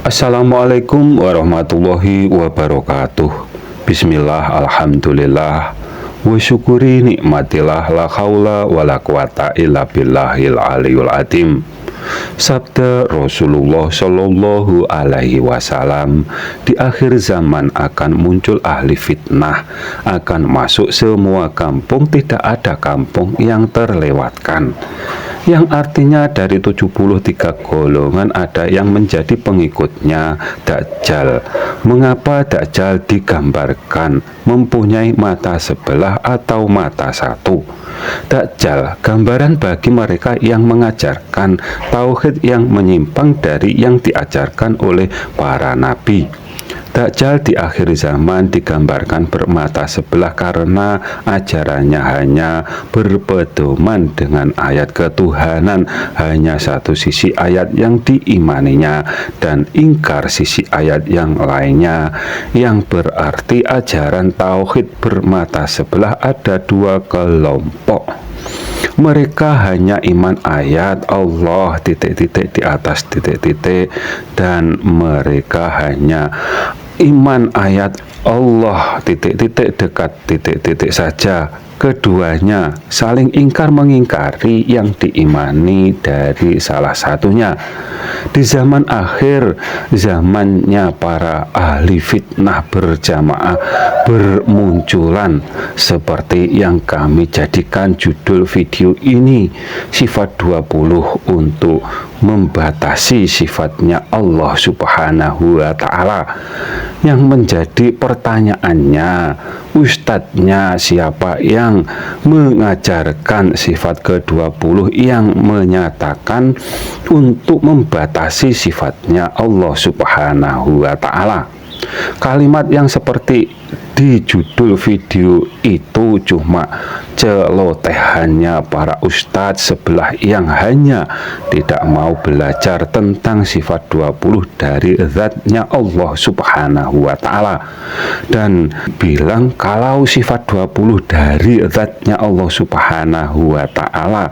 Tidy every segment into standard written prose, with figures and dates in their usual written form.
Assalamualaikum warahmatullahi wabarakatuh. Bismillah, alhamdulillah, wa syukuri nikmatillah, la haula wa la quwata illa billahil aliyul azim. Sabda Rasulullah Shallallahu Alaihi Wasallam, di akhir zaman akan muncul ahli fitnah, akan masuk semua kampung, tidak ada kampung yang terlewatkan. Yang artinya dari 73 golongan ada yang menjadi pengikutnya Dajjal. Mengapa Dajjal digambarkan mempunyai mata sebelah atau mata satu? Dajjal gambaran bagi mereka yang mengajarkan tauhid yang menyimpang dari yang diajarkan oleh para nabi. Dajjal di akhir zaman digambarkan bermata sebelah karena ajarannya hanya berpedoman dengan ayat ketuhanan, hanya satu sisi ayat yang diimaninya dan ingkar sisi ayat yang lainnya, yang berarti ajaran tauhid bermata sebelah ada dua kelompok. Mereka hanya iman ayat Allah titik-titik di atas titik-titik, dan mereka hanya iman ayat Allah titik-titik dekat titik-titik saja. Keduanya saling ingkar mengingkari yang diimani dari salah satunya. Di zaman akhir, zamannya para ahli fitnah berjamaah bermunculan, seperti yang kami jadikan judul video ini, sifat 20 untuk membatasi sifatnya Allah Subhanahu wa Ta'ala. Yang menjadi pertanyaannya, ustadznya siapa yang mengajarkan sifat ke-20 yang menyatakan untuk membatasi sifatnya Allah Subhanahu wa Ta'ala? Kalimat yang seperti di judul video itu cuma celotehannya para ustadz sebelah yang hanya tidak mau belajar tentang sifat 20 dari zatnya Allah Subhanahu wa Ta'ala, dan bilang kalau sifat 20 dari zatnya Allah Subhanahu wa Ta'ala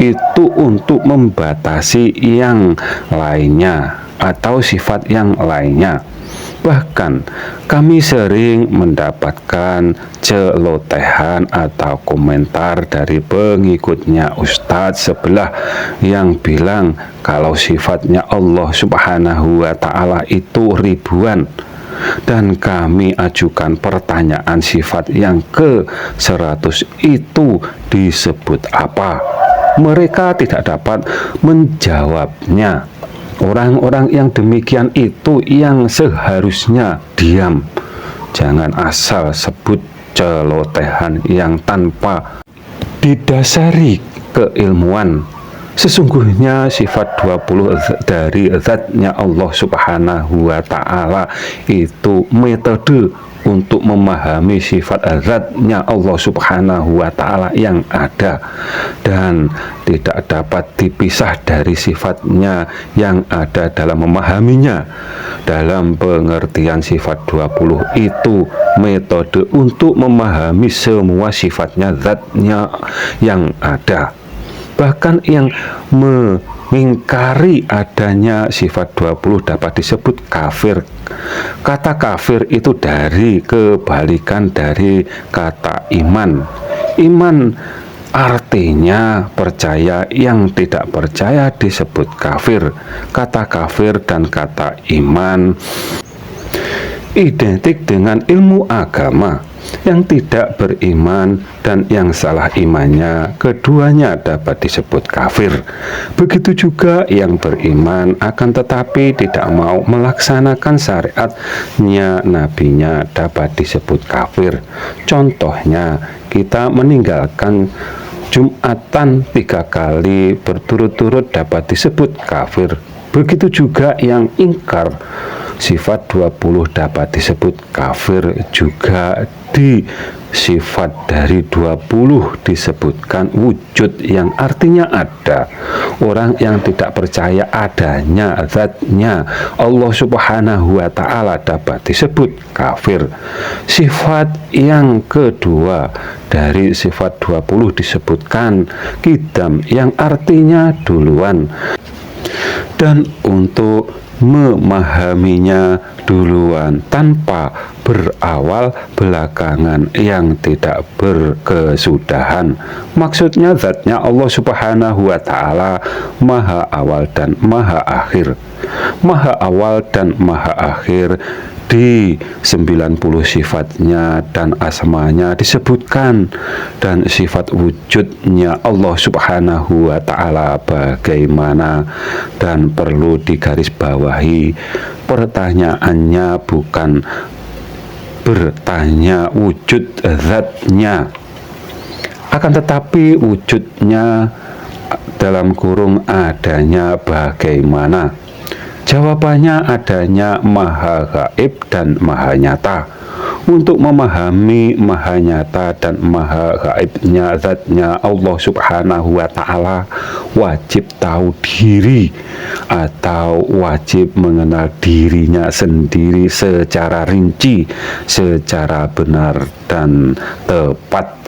itu untuk membatasi yang lainnya atau sifat yang lainnya. Bahkan kami sering mendapatkan celotehan atau komentar dari pengikutnya ustadz sebelah yang bilang kalau sifatnya Allah Subhanahu wa Ta'ala itu ribuan. Dan kami ajukan pertanyaan, sifat yang ke-100 itu disebut apa? Mereka tidak dapat menjawabnya. Orang-orang yang demikian itu yang seharusnya diam. Jangan asal sebut celotehan yang tanpa didasari keilmuan. Sesungguhnya sifat 20 dari zatnya Allah Subhanahu wa Ta'ala itu metode untuk memahami sifat zatnya Allah Subhanahu wa Ta'ala yang ada, dan tidak dapat dipisah dari sifatnya yang ada dalam memahaminya. Dalam pengertian sifat 20 itu metode untuk memahami semua sifatnya zatnya yang ada. Bahkan yang mengingkari adanya sifat 20 dapat disebut kafir. Kata kafir itu dari kebalikan dari kata iman. Iman artinya percaya, yang tidak percaya disebut kafir. Kata kafir dan kata iman identik dengan ilmu agama. Yang tidak beriman dan yang salah imannya, keduanya dapat disebut kafir. Begitu juga yang beriman akan tetapi tidak mau melaksanakan syariatnya nabinya dapat disebut kafir. Contohnya, kita meninggalkan Jumatan 3 kali berturut-turut dapat disebut kafir. Begitu juga yang ingkar sifat 20 dapat disebut kafir juga. Di sifat dari 20 disebutkan wujud yang artinya ada. Orang yang tidak percaya adanya zatnya Allah Subhanahu wa Ta'ala dapat disebut kafir. Sifat yang kedua dari sifat 20 disebutkan qidam yang artinya duluan. Dan untuk memahaminya duluan tanpa berawal belakangan yang tidak berkesudahan. Maksudnya zatnya Allah Subhanahu wa Ta'ala maha awal dan maha akhir. Maha awal dan maha akhir di 90 sifatnya dan asmanya disebutkan, dan sifat wujudnya Allah Subhanahu wa Ta'ala bagaimana. Dan perlu digarisbawahi, pertanyaannya bukan bertanya wujud zatnya, akan tetapi wujudnya dalam kurung adanya bagaimana. Jawabannya adanya maha gaib dan maha nyata. Untuk memahami maha nyata dan maha gaibnya zatnya Allah Subhanahu wa Ta'ala, wajib tahu diri atau wajib mengenal dirinya sendiri secara rinci, secara benar dan tepat.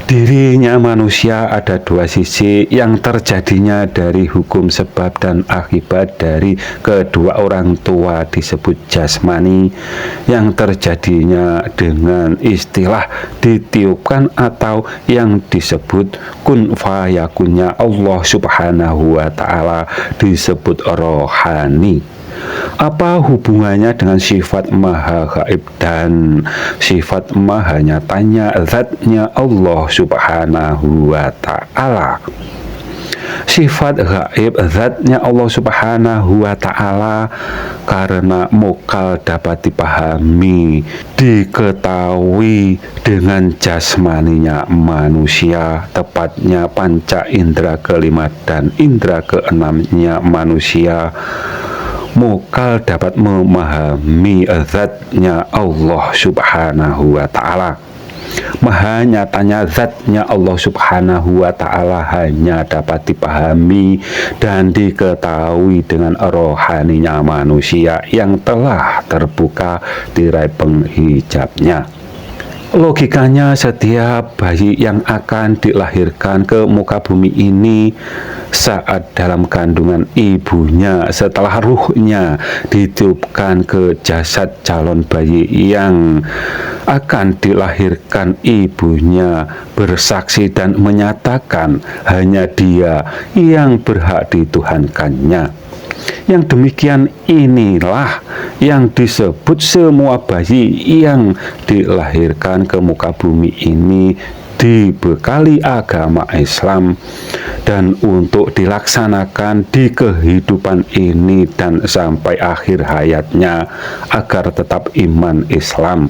Dirinya manusia ada dua sisi, yang terjadinya dari hukum sebab dan akibat dari kedua orang tua disebut jasmani, yang terjadinya dengan istilah ditiupkan atau yang disebut kun fayakunnya Allah Subhanahu wa Ta'ala disebut rohani. Apa hubungannya dengan sifat maha gaib dan sifat maha nyatanya zatnya Allah Subhanahu wa Ta'ala? Sifat gaib zatnya Allah Subhanahu wa Ta'ala karena mokal dapat dipahami, diketahui dengan jasmaninya manusia, tepatnya panca indera kelima dan indera keenamnya manusia. Mokal dapat memahami zatnya Allah Subhanahu wa Ta'ala. Maha nyatanya zatnya Allah Subhanahu wa Ta'ala hanya dapat dipahami dan diketahui dengan rohaninya manusia yang telah terbuka tirai penghijabnya. Logikanya, setiap bayi yang akan dilahirkan ke muka bumi ini saat dalam kandungan ibunya, setelah ruhnya ditiupkan ke jasad calon bayi yang akan dilahirkan, ibunya bersaksi dan menyatakan hanya dia yang berhak dituhankannya. Yang demikian inilah yang disebut semua bayi yang dilahirkan ke muka bumi ini dibekali agama Islam, dan untuk dilaksanakan di kehidupan ini dan sampai akhir hayatnya agar tetap iman Islam.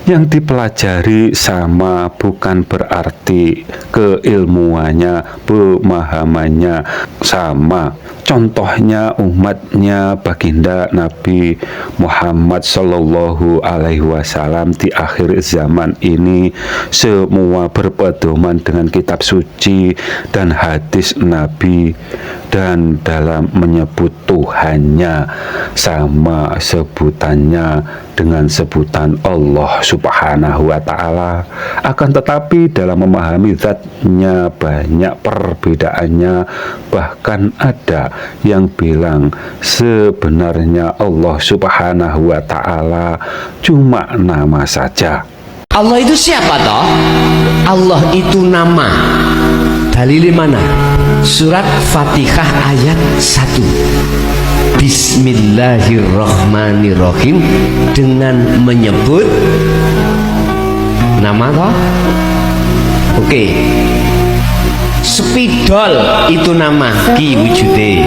Yang dipelajari sama bukan berarti keilmuannya, pemahamannya sama. Contohnya umatnya baginda Nabi Muhammad Sallallahu Alaihi Wasallam di akhir zaman ini semua berpedoman dengan kitab suci dan hadis Nabi, dan dalam menyebut Tuhannya sama sebutannya dengan sebutan Allah Subhanahu wa Ta'ala. Akan tetapi dalam memahami zatnya banyak perbedaannya, bahkan ada yang bilang sebenarnya Allah Subhanahu wa Ta'ala cuma nama saja. Allah itu siapa toh? Allah itu nama. Dalil mana? Surat Fatihah ayat 1. Bismillahirrahmanirrahim, dengan menyebut nama toh? Oke. Spidol itu nama, ki wujude.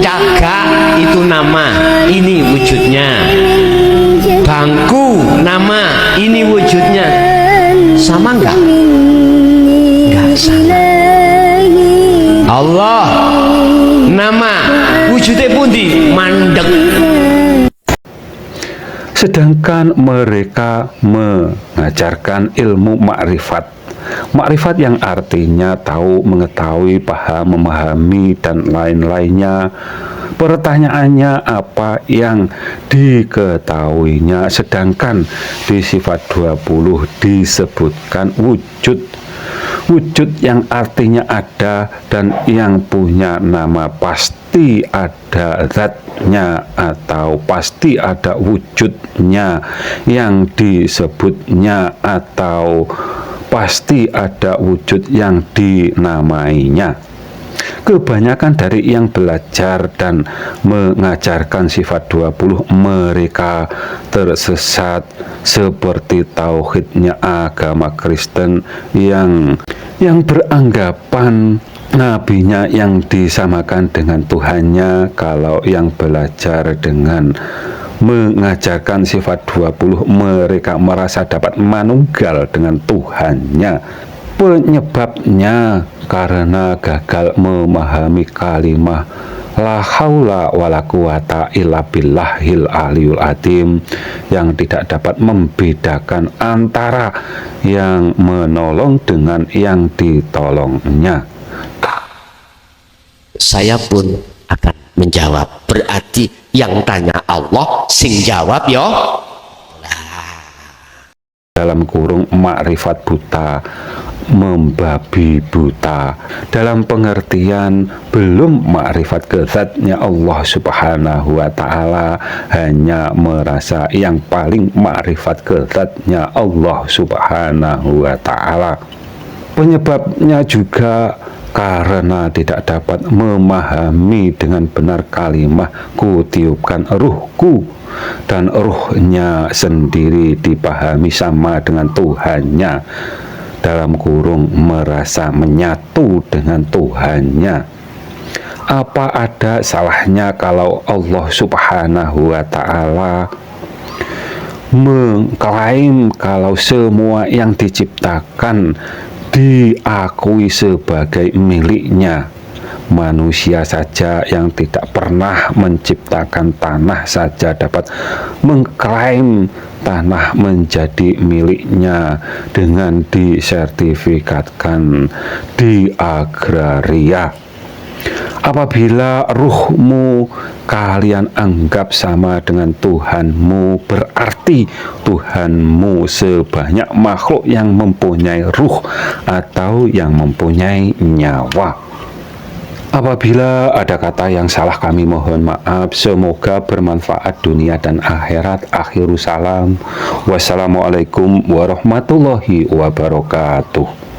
Cagak itu nama, ini wujudnya. Bangku nama, ini wujudnya. Sama enggak? Enggak sama. Allah nama, wujudnya pundi? Mandek. Sedangkan mereka mengajarkan ilmu makrifat. Makrifat yang artinya tahu, mengetahui, paham, memahami, dan lain-lainnya. Pertanyaannya, apa yang diketahuinya? Sedangkan di sifat 20 disebutkan wujud. Wujud yang artinya ada dan yang punya nama pasti ada zatnya atau pasti ada wujudnya yang disebutnya atau pasti ada wujud yang dinamainya. Kebanyakan dari yang belajar dan mengajarkan sifat 20 mereka tersesat seperti tauhidnya agama Kristen yang beranggapan nabinya yang disamakan dengan Tuhannya. Kalau yang belajar dengan mengajarkan sifat 20 mereka merasa dapat manunggal dengan Tuhannya. Penyebabnya karena gagal memahami kalimah la haula wala quwata illa billahil aliyul azim, yang tidak dapat membedakan antara yang menolong dengan yang ditolongnya. Saya pun akan menjawab. Berarti yang tanya Allah, sing jawab yo. Dalam kurung makrifat buta, membabi buta, dalam pengertian belum makrifat kezatnya Allah subhanahu wa ta'ala, hanya merasa yang paling makrifat kezatnya Allah subhanahu wa ta'ala. Penyebabnya juga karena tidak dapat memahami dengan benar kalimah kutiupkan ruhku, dan ruhnya sendiri dipahami sama dengan Tuhannya, dalam kurung merasa menyatu dengan Tuhannya. Apa ada salahnya kalau Allah subhanahu wa ta'ala mengklaim kalau semua yang diciptakan diakui sebagai miliknya? Manusia saja yang tidak pernah menciptakan tanah saja dapat mengklaim tanah menjadi miliknya dengan disertifikatkan di agraria. Apabila ruhmu kalian anggap sama dengan Tuhanmu, berarti Tuhanmu sebanyak makhluk yang mempunyai ruh atau yang mempunyai nyawa. Apabila ada kata yang salah, kami mohon maaf. Semoga bermanfaat dunia dan akhirat. Akhiru salam. Wassalamualaikum warahmatullahi wabarakatuh.